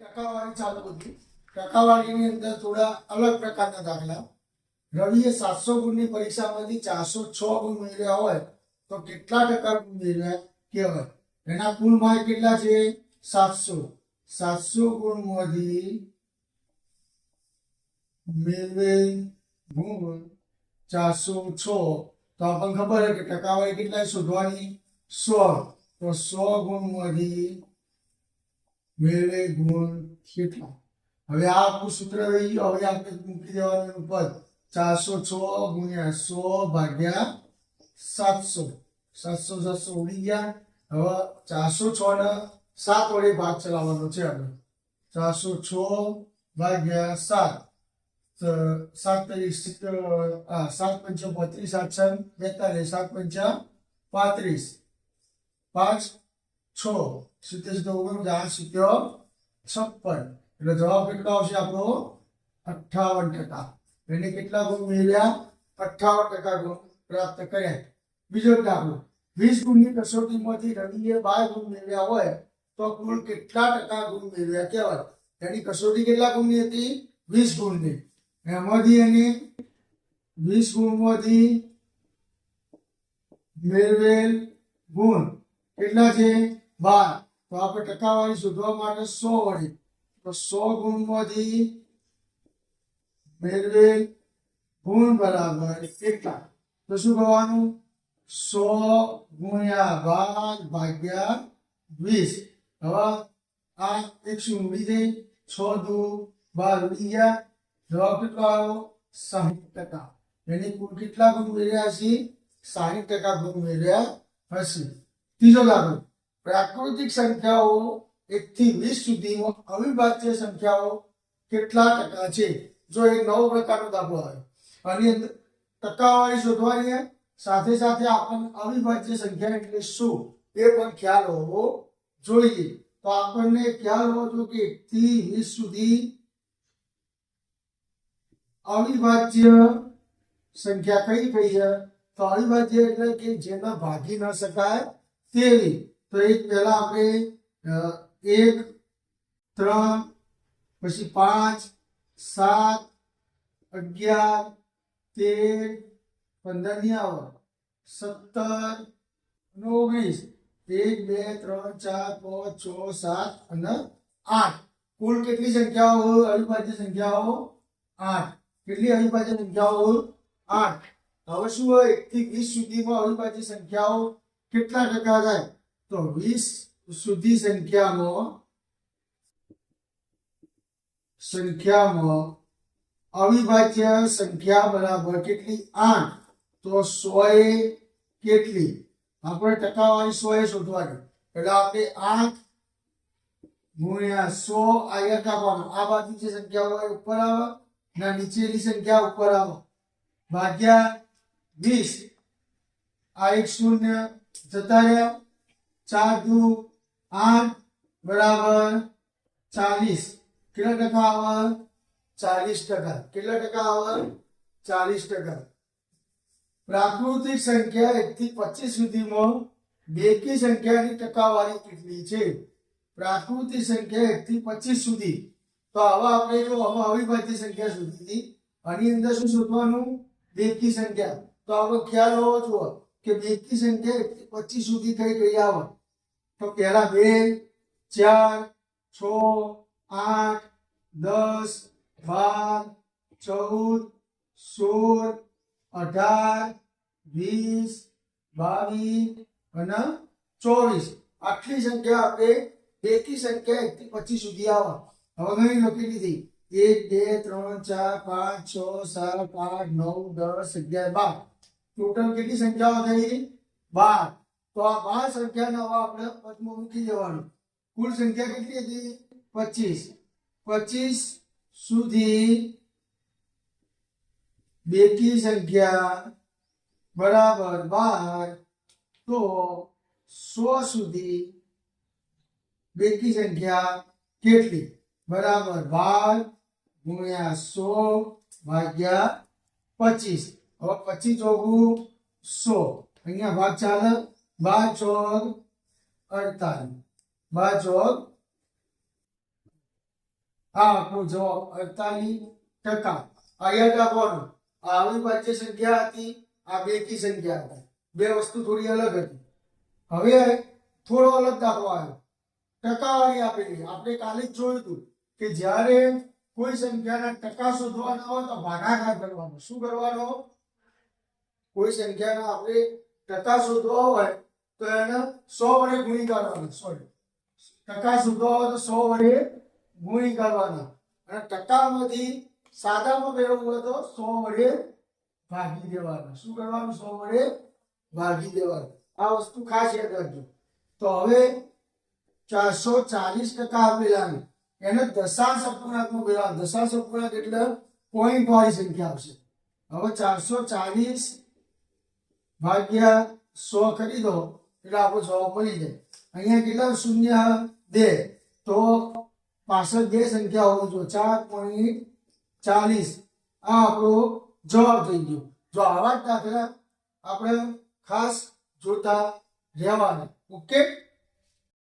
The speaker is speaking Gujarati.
ટકાવારી ચાલુ હતી. ટકાવારીની અંદર થોડા અલગ પ્રકારના દાખલા. રવિએ 700 ગુણની પરીક્ષામાંથી 406 ગુણ મેળવ્યા હોય તો કેટલા ટકા ગુણ મેળવ્યા કહેવાય. એના કુલ માર્ક કેટલા છે? 700. 700 ગુણમાંથી મેળવેલ ગુણ 406. તો આપણને ખબર છે કે ટકાવારી કેટલા શોધવાની? 100. તો 100 ગુણમાંથી મેળવેલ ગુણ કેટલા? હવે આ આપણું સૂત્ર રહી ગયું. હવે આપણે મૂકી દેવાનું એનું પદ 406 ગુણ્યા 100 ભાગ્યા 700. 700 700 ઉડી ગયા. હવે 406 ને 7 વડે ભાગ ચલાવવાનો છે. આપણે 406 ભાગ્યા 7. 7 તારીખ 7 પંચા 35, 8 42, 7 પંચા 35, 5 6 70 49 56. એટલે જવાબ કેટલો આવશે આપણો? 58%. એને કેટલા ગુણ મેળવ્યા? 58% ગુણ પ્રાપ્ત કર્યા. બીજો દાખલો. 20 ગુણની કસોટીમાંથી રવિએ 12 ગુણ મેળવ્યા હોય તો કુલ કેટલા ટકા ગુણ મેળવ્યા કહેવાય. એની કસોટી કેટલા ગુણની હતી? 20 ગુણની. એમાંથી એને 20 ગુણમાંથી મેળવેલ ગુણ કેટલા છે? 12. તો આપણે ટકાવારી શોધવા માટે 100 વડે, તો 100 ગુણમાંથી મેળવેલ ગુણ બરાબર કેટલા? તો શું કરવાનું? 100 ગુણ્યા 12 ભાગ્યા 20. હવે આ 100 ઉડી જાય. 6 દુ 12 ઉડી ગયા. જવાબ કેટલો આવ્યો? 60%. એને કુલ કેટલા ગુણ મેળવ્યા હશે? 60% ગુણ મેળવ્યા હશે. ત્રીજો દાખલો. પ્રાકૃતિક સંખ્યાઓ 1 થી 20 સુધીમાં અવિભાજ્ય સંખ્યાઓ કેટલા ટકા છે? જો એક નવો પ્રકારનો દાખલો આવે આની અંદર ટકાવારી શોધવાની સાથે સાથે આપણને અવિભાજ્ય સંખ્યા એટલે શું એ પણ ખ્યાલ હોવો જોઈએ. તો આપણને ખ્યાલ હોવો જોઈએ કે 1 થી 20 સુધી અવિભાજ્ય સંખ્યા કઈ કઈ છે? તો અવિભાજ્ય એટલે કે જેને ભાગી ન શકાય તેવી. તો એક પહેલા આપણે 1 3 પછી 5 7 11 13 15 ની આવે 17 19 1 2 3 4 5 6 7 અને 8. કુલ કેટલી સંખ્યાઓ? અવિભાજ્ય સંખ્યાઓ 8. કેટલી અવિભાજ્ય સંખ્યાઓ? 8. હવે શું હોય? 1 થી 20 સુધીમાં અવિભાજ્ય સંખ્યાઓ કેટલા ટકા થાય? તો 20 સુધી સંખ્યામાં અવિભાજ્ય સંખ્યા બરાબર કેટલી? 8. તો 100 એ કેટલી? આપણે ટકાવારી 100 એ શોધવાની. એટલે આપણે 8 ગુણ્યા 100 આગળ કાપવાનું. આ બાજુ જે સંખ્યા હોય ઉપર આવે ના નીચેની સંખ્યા ઉપર આવે ભાગ્યા 20. આ એક શૂન્ય જતા રહ્યા. 4 દુ 8 બરાબર 40. કેટલા ટકા આવે? 40%. કેટલા ટકા આવે? 40%. પ્રાકૃતિક સંખ્યા 1 થી 25 સુધીમાં બેકી સંખ્યાની ટકાવારી કેટલી છે? પ્રાકૃતિક સંખ્યા 1 થી 25 સુધી. તો હવે આપણે જો અવિભાજ્ય સંખ્યા શોધી આની અંદર શું શોધવાનું? બેકી સંખ્યા. તો આપણે ખ્યાલ હોવો જોઈએ કે બેકી સંખ્યા 1 થી 25 સુધી કઈ કઈ આવે. તો પહેલા 2 4 6 8 10 12 14 16 18 20 22 અને 24. આટલી સંખ્યા આપણે બેકી સંખ્યા 1 થી 25 સુધી આવે. હવે ઘણી લખી લીધી. 1 2 3 4 5 6 7 8 9 10 11 12. ટોટલ કેટલી સંખ્યાઓ થઈ? 12. તો આ 12 સંખ્યાને હવે આપણે પદમાં મૂકી દેવાનું. કુલ સંખ્યા કેટલી હતી? 25. 25 સુધી બેકી સંખ્યા બરાબર 12. તો 100 સુધી બેકી સંખ્યા કેટલી? બરાબર 12 ગુણ્યા 100 ભાગ્યા 25. હવે 25 ચોગુ 100. અહીંયા ભાગ ચાલે. 12 ચોક 48. 12 ચોક આ આપણો જવાબ 48%. આ યાદ રાખવાનું. આ અવિભાજ્ય સંખ્યા હતી, આ બેકી સંખ્યા હતી. બે વસ્તુ થોડી અલગ હતી. હવે થોડો અલગ દાખલો આવ્યો. ટકાવારી આપેલી. આપણે કાલે જ જોયું હતું કે જ્યારે કોઈ સંખ્યાના ટકા શોધવાના હોય તો ભાગાકાર કરવાનો. શું કરવાનો? કોઈ સંખ્યાના આપણે ટકા શોધવા હોય તો એને 100 વડે ગુણી કાઢવાના. સોરી, ટકા શોધવા હોય તો 100 વડે ગુણી કાઢવાના. અને ટકામાંથી સાદામાં મેળવવું હોય તો 100 વડે ભાગી દેવાના. શું કરવાનું? 100 વડે ભાગી દેવાનું. આ વસ્તુ ખાસ યાદ રાખજો. તો હવે 440% આપેલા એને દશાંશ અપૂર્ણાંકમાં ફેરવવાનું. દશાંશ અપૂર્ણાંક એટલે પોઈન્ટ વાળી સંખ્યા આવશે. હવે 440 ભાગ્યા 100 કરી દો એટલે આપણો જવાબ મળી જાય. અહીંયા કેટલા શૂન્ય 2, તો પાછળ બે સંખ્યા હોવી જોઈએ. 4.40 આ આપણો જવાબ થઈ ગયો. જો આવા જ દાખલા આપણે ખાસ જોતા રહેવાના. ઓકે.